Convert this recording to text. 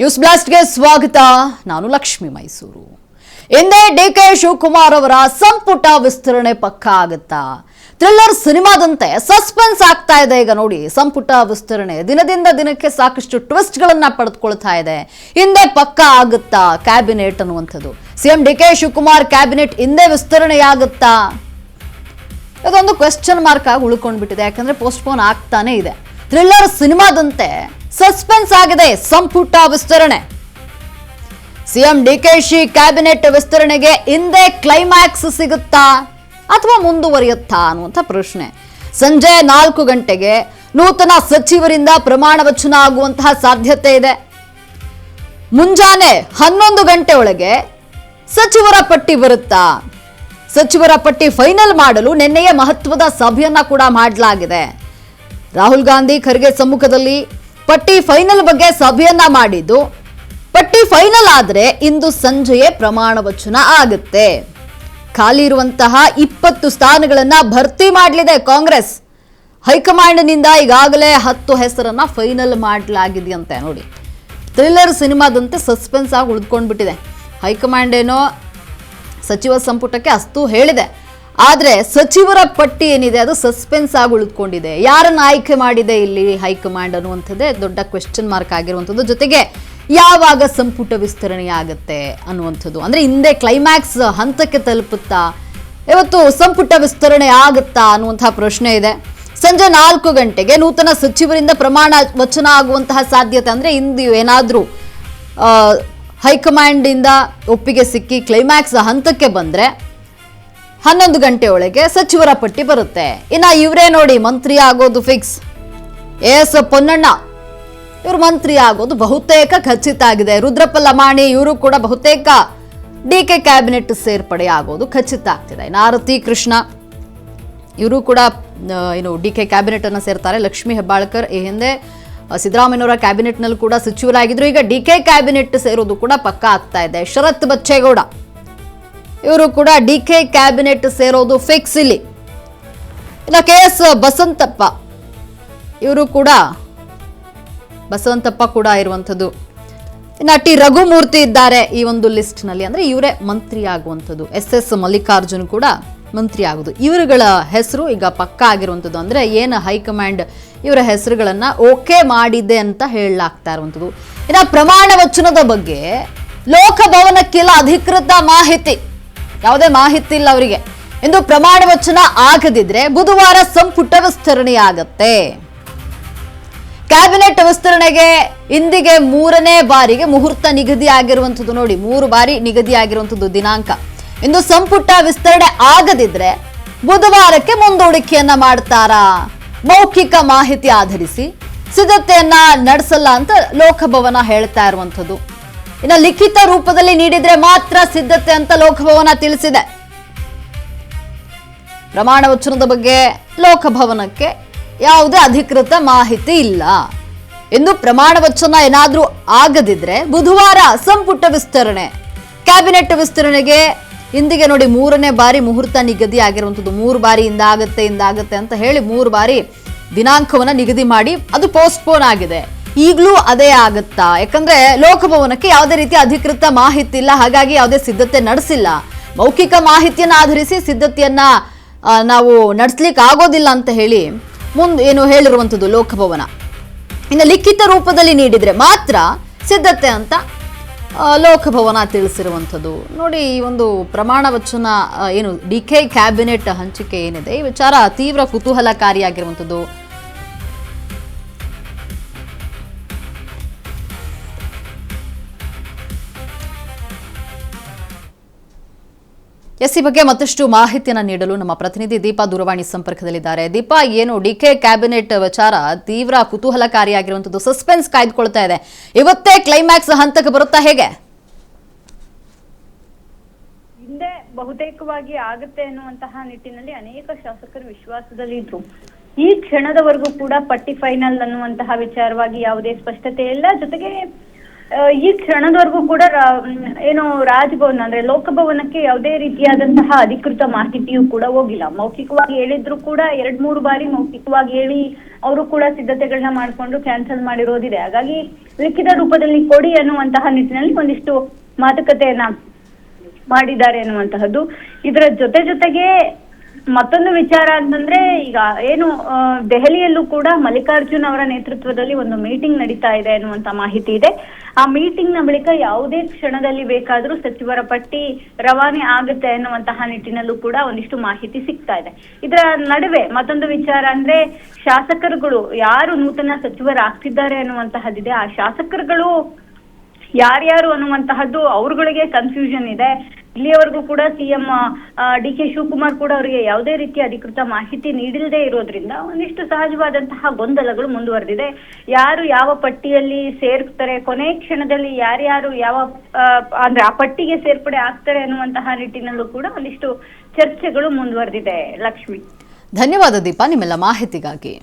News ಬ್ಲಾಸ್ಟ್ಗೆ ಸ್ವಾಗತ. ನಾನು ಲಕ್ಷ್ಮಿ ಮೈಸೂರು. ಇಂದೇ ಡಿಕೆ ಶಿವಕುಮಾರ್ ಅವರ ಸಂಪುಟ ವಿಸ್ತರಣೆ ಪಕ್ಕಾ ಆಗುತ್ತಾ? ಥ್ರಿಲ್ಲರ್ ಸಿನಿಮಾದಂತೆ ಸಸ್ಪೆನ್ಸ್ ಆಗ್ತಾ ಇದೆ. ಈಗ ನೋಡಿ, ಸಂಪುಟ ವಿಸ್ತರಣೆ ದಿನದಿಂದ ದಿನಕ್ಕೆ ಸಾಕಷ್ಟು ಟ್ವಿಸ್ಟ್ ಗಳನ್ನ ಪಡೆದುಕೊಳ್ತಾ ಇದೆ. ಹಿಂದೆ ಪಕ್ಕಾ ಆಗುತ್ತಾ ಕ್ಯಾಬಿನೆಟ್ ಅನ್ನುವಂಥದ್ದು? ಸಿಎಂ ಡಿಕೆ ಶಿವಕುಮಾರ್ ಕ್ಯಾಬಿನೆಟ್ ಹಿಂದೆ ವಿಸ್ತರಣೆಯಾಗುತ್ತಾ? ಇದೊಂದು ಕ್ವೆಶ್ಚನ್ ಮಾರ್ಕ್ ಆಗಿ ಉಳ್ಕೊಂಡ್ಬಿಟ್ಟಿದೆ. ಯಾಕಂದ್ರೆ ಪೋಸ್ಟ್ಪೋನ್ ಆಗ್ತಾನೆ ಇದೆ. ಥ್ರಿಲ್ಲರ್ ಸಿನಿಮಾದಂತೆ ಸಸ್ಪೆನ್ಸ್ ಆಗಿದೆ ಸಂಪುಟ ವಿಸ್ತರಣೆ. ಸಿಎಂ ಡಿಕೆಶಿ ಕ್ಯಾಬಿನೆಟ್ ವಿಸ್ತರಣೆಗೆ ಹಿಂದೆ ಕ್ಲೈಮ್ಯಾಕ್ಸ್ ಸಿಗುತ್ತಾ ಅಥವಾ ಮುಂದುವರಿಯುತ್ತಾ ಅನ್ನುವಂಥ ಪ್ರಶ್ನೆ. ಸಂಜೆ 4 ಗಂಟೆಗೆ ನೂತನ ಸಚಿವರಿಂದ ಪ್ರಮಾಣ ವಚನ ಆಗುವಂತಹ ಸಾಧ್ಯತೆ ಇದೆ. ಮುಂಜಾನೆ 11 ಗಂಟೆ ಒಳಗೆ ಸಚಿವರ ಪಟ್ಟಿ ಬರುತ್ತಾ? ಸಚಿವರ ಪಟ್ಟಿ ಫೈನಲ್ ಮಾಡಲು ನಿನ್ನೆಯೇ ಮಹತ್ವದ ಸಭೆಯನ್ನ ಕೂಡ ಮಾಡಲಾಗಿದೆ. ರಾಹುಲ್ ಗಾಂಧಿ ಖರ್ಗೆ ಸಮ್ಮುಖದಲ್ಲಿ ಪಟ್ಟಿ ಫೈನಲ್ ಬಗ್ಗೆ ಸಭೆಯನ್ನ ಮಾಡಿದ್ದು, ಪಟ್ಟಿ ಫೈನಲ್ ಆದ್ರೆ ಇಂದು ಸಂಜೆಯೇ ಪ್ರಮಾಣ ವಚನ ಆಗುತ್ತೆ. ಖಾಲಿ ಇರುವಂತಹ 20 ಸ್ಥಾನಗಳನ್ನ ಭರ್ತಿ ಮಾಡಲಿದೆ ಕಾಂಗ್ರೆಸ್. ಹೈಕಮಾಂಡ್ನಿಂದ ಈಗಾಗಲೇ 10 ಹೆಸರನ್ನ ಫೈನಲ್ ಮಾಡಲಾಗಿದೆಯಂತೆ. ನೋಡಿ, ಥ್ರಿಲ್ಲರ್ ಸಿನಿಮಾದಂತೆ ಸಸ್ಪೆನ್ಸ್ ಆಗಿ ಉಳಿದುಕೊಂಡ್ಬಿಟ್ಟಿದೆ. ಹೈಕಮಾಂಡ್ ಏನೋ ಸಚಿವ ಸಂಪುಟಕ್ಕೆ ಅಷ್ಟು ಹೇಳಿದೆ, ಆದ್ರೆ ಸಚಿವರ ಪಟ್ಟಿ ಏನಿದೆ ಅದು ಸಸ್ಪೆನ್ಸ್ ಆಗಿ ಉಳಿದುಕೊಂಡಿದೆ. ಯಾರನ್ನ ಆಯ್ಕೆ ಮಾಡಿದೆ ಇಲ್ಲಿ ಹೈಕಮಾಂಡ್ ಅನ್ನುವಂಥದ್ದೇ ದೊಡ್ಡ ಕ್ವೆಶ್ಚನ್ ಮಾರ್ಕ್ ಆಗಿರುವಂಥದ್ದು. ಜೊತೆಗೆ ಯಾವಾಗ ಸಂಪುಟ ವಿಸ್ತರಣೆ ಆಗುತ್ತೆ ಅನ್ನುವಂಥದ್ದು, ಅಂದ್ರೆ ಹಿಂದೆ ಕ್ಲೈಮ್ಯಾಕ್ಸ್ ಹಂತಕ್ಕೆ ತಲುಪುತ್ತಾ, ಇವತ್ತು ಸಂಪುಟ ವಿಸ್ತರಣೆ ಆಗುತ್ತಾ ಅನ್ನುವಂತಹ ಪ್ರಶ್ನೆ ಇದೆ. ಸಂಜೆ 4 ಗಂಟೆಗೆ ನೂತನ ಸಚಿವರಿಂದ ಪ್ರಮಾಣ ವಚನ ಆಗುವಂತಹ ಸಾಧ್ಯತೆ, ಅಂದ್ರೆ ಇಂದು ಏನಾದ್ರೂ ಹೈಕಮಾಂಡ್ ಇಂದ ಒಪ್ಪಿಗೆ ಸಿಕ್ಕಿ ಕ್ಲೈಮ್ಯಾಕ್ಸ್ ಹಂತಕ್ಕೆ ಬಂದ್ರೆ 11 ಗಂಟೆ ಒಳಗೆ ಸಚಿವರ ಪಟ್ಟಿ ಬರುತ್ತೆ. ಇನ್ನ ಇವರೇ ನೋಡಿ ಮಂತ್ರಿ ಆಗೋದು ಫಿಕ್ಸ್. ಎಸ್ ಪೊನ್ನಣ್ಣ ಇವರು ಮಂತ್ರಿ ಆಗೋದು ಬಹುತೇಕ ಖಚಿತ ಆಗಿದೆ. ರುದ್ರಪ್ಪ ಲಮಾಣಿ ಇವರು ಕೂಡ ಬಹುತೇಕ ಡಿಕೆ ಕ್ಯಾಬಿನೆಟ್ ಸೇರ್ಪಡೆ ಆಗೋದು ಖಚಿತ ಆಗ್ತಿದೆ. ಇನ್ನು ಆರತಿ ಕೃಷ್ಣ ಇವರು ಕೂಡ ಡಿಕೆ ಕ್ಯಾಬಿನೆಟ್ ಅನ್ನ ಸೇರ್ತಾರೆ. ಲಕ್ಷ್ಮೀ ಹೆಬ್ಬಾಳ್ಕರ್ ಈ ಹಿಂದೆ ಸಿದ್ದರಾಮಯ್ಯನವರ ಕ್ಯಾಬಿನೆಟ್ ನಲ್ಲಿ ಕೂಡ ಸಚಿವರಾಗಿದ್ರು. ಈಗ ಡಿಕೆ ಕ್ಯಾಬಿನೆಟ್ ಸೇರೋದು ಕೂಡ ಪಕ್ಕಾ ಆಗ್ತಾ ಇದೆ. ಶರತ್ ಬಚ್ಚೇಗೌಡ ಇವರು ಕೂಡ ಡಿಕೆ ಕ್ಯಾಬಿನೆಟ್ ಸೇರೋದು ಫಿಕ್ಸ್ ಇಲ್ಲಿ. ಇನ್ನು KS ಬಸವಂತಪ್ಪ ಕೂಡ ಇರುವಂಥದ್ದು. ಇನ್ನು ಟಿ ರಘುಮೂರ್ತಿ ಇದ್ದಾರೆ ಈ ಒಂದು ಲಿಸ್ಟ್ ನಲ್ಲಿ, ಅಂದ್ರೆ ಇವರೇ ಮಂತ್ರಿ ಆಗುವಂಥದ್ದು. SS ಮಲ್ಲಿಕಾರ್ಜುನ್ ಕೂಡ ಮಂತ್ರಿ ಆಗುದು. ಇವರುಗಳ ಹೆಸರು ಈಗ ಪಕ್ಕಾ ಆಗಿರುವಂಥದ್ದು. ಅಂದ್ರೆ ಏನು ಹೈಕಮಾಂಡ್ ಇವರ ಹೆಸರುಗಳನ್ನ ಓಕೆ ಮಾಡಿದೆ ಅಂತ ಹೇಳಲಾಗ್ತಾ ಇರುವಂಥದ್ದು. ಇನ್ನು ಪ್ರಮಾಣ ವಚನದ ಬಗ್ಗೆ ಲೋಕಭವನಕ್ಕೆಲ್ಲ ಅಧಿಕೃತ ಮಾಹಿತಿ, ಯಾವುದೇ ಮಾಹಿತಿ ಇಲ್ಲ ಅವರಿಗೆ. ಇಂದು ಪ್ರಮಾಣ ವಚನ ಆಗದಿದ್ರೆ ಬುಧವಾರ ಸಂಪುಟ ವಿಸ್ತರಣೆ ಆಗತ್ತೆ. ಕ್ಯಾಬಿನೆಟ್ ವಿಸ್ತರಣೆಗೆ ಇಂದಿಗೆ 3ನೇ ಬಾರಿಗೆ ಮುಹೂರ್ತ ನಿಗದಿ ಆಗಿರುವಂಥದ್ದು. ನೋಡಿ, 3 ಬಾರಿ ನಿಗದಿ ಆಗಿರುವಂಥದ್ದು ದಿನಾಂಕ. ಇಂದು ಸಂಪುಟ ವಿಸ್ತರಣೆ ಆಗದಿದ್ರೆ ಬುಧವಾರಕ್ಕೆ ಮುಂದೂಡಿಕೆಯನ್ನ ಮಾಡ್ತಾರಾ? ಮೌಖಿಕ ಮಾಹಿತಿ ಆಧರಿಸಿ ಸಿದ್ಧತೆಯನ್ನ ನಡೆಸಲ್ಲ ಅಂತ ಲೋಕಭವನ ಹೇಳ್ತಾ ಇರುವಂಥದ್ದು. ಇನ್ನು ಲಿಖಿತ ರೂಪದಲ್ಲಿ ನೀಡಿದ್ರೆ ಮಾತ್ರ ಸಿದ್ಧತೆ ಅಂತ ಲೋಕಭವನ ತಿಳಿಸಿದೆ. ಪ್ರಮಾಣ ವಚನದ ಬಗ್ಗೆ ಲೋಕಭವನಕ್ಕೆ ಯಾವುದೇ ಅಧಿಕೃತ ಮಾಹಿತಿ ಇಲ್ಲ. ಇನ್ನು ಪ್ರಮಾಣ ವಚನ ಏನಾದ್ರೂ ಆಗದಿದ್ರೆ ಬುಧವಾರ ಸಂಪುಟ ವಿಸ್ತರಣೆ, ಕ್ಯಾಬಿನೆಟ್ ವಿಸ್ತರಣೆಗೆ ಇಂದಿಗೆ ನೋಡಿ 3ನೇ ಬಾರಿ ಮುಹೂರ್ತ ನಿಗದಿ ಆಗಿರುವಂಥದ್ದು. 3 ಬಾರಿ ಇಂದಾಗತ್ತೆ ಅಂತ ಹೇಳಿ 3 ಬಾರಿ ದಿನಾಂಕವನ್ನ ನಿಗದಿ ಮಾಡಿ ಅದು ಪೋಸ್ಟ್ಪೋನ್ ಆಗಿದೆ. ಈಗಲೂ ಅದೇ ಆಗುತ್ತಾ? ಯಾಕಂದ್ರೆ ಲೋಕಭವನಕ್ಕೆ ಯಾವುದೇ ರೀತಿಯ ಅಧಿಕೃತ ಮಾಹಿತಿ ಇಲ್ಲ, ಹಾಗಾಗಿ ಯಾವುದೇ ಸಿದ್ಧತೆ ನಡೆಸಿಲ್ಲ. ಮೌಖಿಕ ಮಾಹಿತಿಯನ್ನ ಆಧರಿಸಿ ಸಿದ್ಧತೆಯನ್ನ ನಾವು ನಡೆಸ್ಲಿಕ್ಕೆ ಆಗೋದಿಲ್ಲ ಅಂತ ಹೇಳಿ ಹೇಳಿರುವಂಥದ್ದು ಲೋಕಭವನ. ಇನ್ನು ಲಿಖಿತ ರೂಪದಲ್ಲಿ ನೀಡಿದ್ರೆ ಮಾತ್ರ ಸಿದ್ಧತೆ ಅಂತ ಲೋಕಭವನ ತಿಳಿಸಿರುವಂಥದ್ದು. ನೋಡಿ, ಈ ಒಂದು ಪ್ರಮಾಣ ವಚನ ಡಿಕೆ ಕ್ಯಾಬಿನೆಟ್ ಹಂಚಿಕೆ ಏನಿದೆ, ಈ ವಿಚಾರ ತೀವ್ರ ಕುತೂಹಲಕಾರಿಯಾಗಿರುವಂಥದ್ದು. ಈ ಬಗ್ಗೆ ಮತ್ತಷ್ಟು ಮಾಹಿತಿಯನ್ನು ನೀಡಲು ನಮ್ಮ ಪ್ರತಿನಿಧಿ ದೀಪಾ ದೂರವಾಣಿ ಸಂಪರ್ಕದಲ್ಲಿದ್ದಾರೆ. ದೀಪಾ, ಡಿಕೆ ಕ್ಯಾಬಿನೆಟ್ ವಿಚಾರ ತೀವ್ರ ಕುತೂಹಲಕಾರಿಯಾಗಿರುವಂಥದ್ದು, ಸಸ್ಪೆನ್ಸ್ ಕಾಯ್ದುಕೊಳ್ತಾ ಇದೆ. ಇವತ್ತೇ ಕ್ಲೈಮ್ಯಾಕ್ಸ್ ಹಂತಕ್ಕೆ ಬರುತ್ತಾ ಹೇಗೆ? ಹಿಂದೆ ಬಹುತೇಕವಾಗಿ ಆಗುತ್ತೆ ಅನ್ನುವಂತಹ ನಿಟ್ಟಿನಲ್ಲಿ ಅನೇಕ ಶಾಸಕರು ವಿಶ್ವಾಸದಲ್ಲಿ ಇದ್ರು. ಈ ಕ್ಷಣದವರೆಗೂ ಕೂಡ ಪಟ್ಟಿ ಫೈನಲ್ ಅನ್ನುವಂತಹ ವಿಚಾರವಾಗಿ ಯಾವುದೇ ಸ್ಪಷ್ಟತೆ ಇಲ್ಲ. ಜೊತೆಗೆ ಈ ಕ್ಷಣದವರೆಗೂ ಕೂಡ ಏನು ರಾಜಭವನ ಅಂದ್ರೆ ಲೋಕಭವನಕ್ಕೆ ಯಾವುದೇ ರೀತಿಯಾದಂತಹ ಅಧಿಕೃತ ಮಾಹಿತಿಯೂ ಕೂಡ ಹೋಗಿಲ್ಲ. ಮೌಖಿಕವಾಗಿ ಹೇಳಿದ್ರು ಕೂಡ 2-3 ಬಾರಿ ಮೌಖಿಕವಾಗಿ ಹೇಳಿ ಅವರು ಕೂಡ ಸಿದ್ಧತೆಗಳನ್ನ ಮಾಡ್ಕೊಂಡು ಕ್ಯಾನ್ಸಲ್ ಮಾಡಿರೋದಿದೆ. ಹಾಗಾಗಿ ಲಿಖಿತ ರೂಪದಲ್ಲಿ ಕೊಡಿ ಅನ್ನುವಂತಹ ನಿಟ್ಟಿನಲ್ಲಿ ಒಂದಿಷ್ಟು ಮಾತುಕತೆಯನ್ನ ಮಾಡಿದ್ದಾರೆ ಅನ್ನುವಂತಹದ್ದು. ಇದರ ಜೊತೆಗೆ ಮತ್ತೊಂದು ವಿಚಾರ ಅಂತಂದ್ರೆ, ಈಗ ಏನು ದೆಹಲಿಯಲ್ಲೂ ಕೂಡ ಮಲ್ಲಿಕಾರ್ಜುನ್ ಅವರ ನೇತೃತ್ವದಲ್ಲಿ ಒಂದು ಮೀಟಿಂಗ್ ನಡೀತಾ ಇದೆ ಅನ್ನುವಂತ ಮಾಹಿತಿ ಇದೆ. ಆ ಮೀಟಿಂಗ್ ನ ಬಳಿಕ ಯಾವುದೇ ಕ್ಷಣದಲ್ಲಿ ಬೇಕಾದ್ರೂ ಸಚಿವರ ಪಟ್ಟಿ ರವಾನೆ ಆಗುತ್ತೆ ಅನ್ನುವಂತಹ ನಿಟ್ಟಿನಲ್ಲೂ ಕೂಡ ಒಂದಿಷ್ಟು ಮಾಹಿತಿ ಸಿಗ್ತಾ ಇದೆ. ಇದರ ನಡುವೆ ಮತ್ತೊಂದು ವಿಚಾರ ಅಂದ್ರೆ, ಶಾಸಕರುಗಳು ಯಾರು ನೂತನ ಸಚಿವರಾಗ್ತಿದ್ದಾರೆ ಅನ್ನುವಂತಹದ್ದಿದೆ. ಆ ಶಾಸಕರುಗಳು ಯಾರ್ಯಾರು ಅನ್ನುವಂತಹದ್ದು ಅವ್ರಗಳಿಗೆ ಕನ್ಫ್ಯೂಷನ್ ಇದೆ. ಇಲ್ಲಿಯವರೆಗೂ ಕೂಡ ಸಿಎಂ DK ಶಿವಕುಮಾರ್ ಕೂಡ ಅವರಿಗೆ ಯಾವುದೇ ರೀತಿಯ ಅಧಿಕೃತ ಮಾಹಿತಿ ನೀಡಿಲ್ಲದೆ ಇರೋದ್ರಿಂದ ಒಂದಿಷ್ಟು ಸಹಜವಾದಂತಹ ಗೊಂದಲಗಳು ಮುಂದುವರೆದಿದೆ. ಯಾರು ಯಾವ ಪಟ್ಟಿಯಲ್ಲಿ ಸೇರ್ತಾರೆ, ಕೊನೆ ಕ್ಷಣದಲ್ಲಿ ಯಾರ್ಯಾರು ಯಾವ ಅಂದ್ರೆ ಆ ಪಟ್ಟಿಗೆ ಸೇರ್ಪಡೆ ಆಗ್ತಾರೆ ಅನ್ನುವಂತಹ ನಿಟ್ಟಿನಲ್ಲೂ ಕೂಡ ಒಂದಿಷ್ಟು ಚರ್ಚೆಗಳು ಮುಂದುವರೆದಿದೆ. ಲಕ್ಷ್ಮಿ, ಧನ್ಯವಾದ ದೀಪಾ ನಿಮ್ಮೆಲ್ಲ ಮಾಹಿತಿಗಾಗಿ.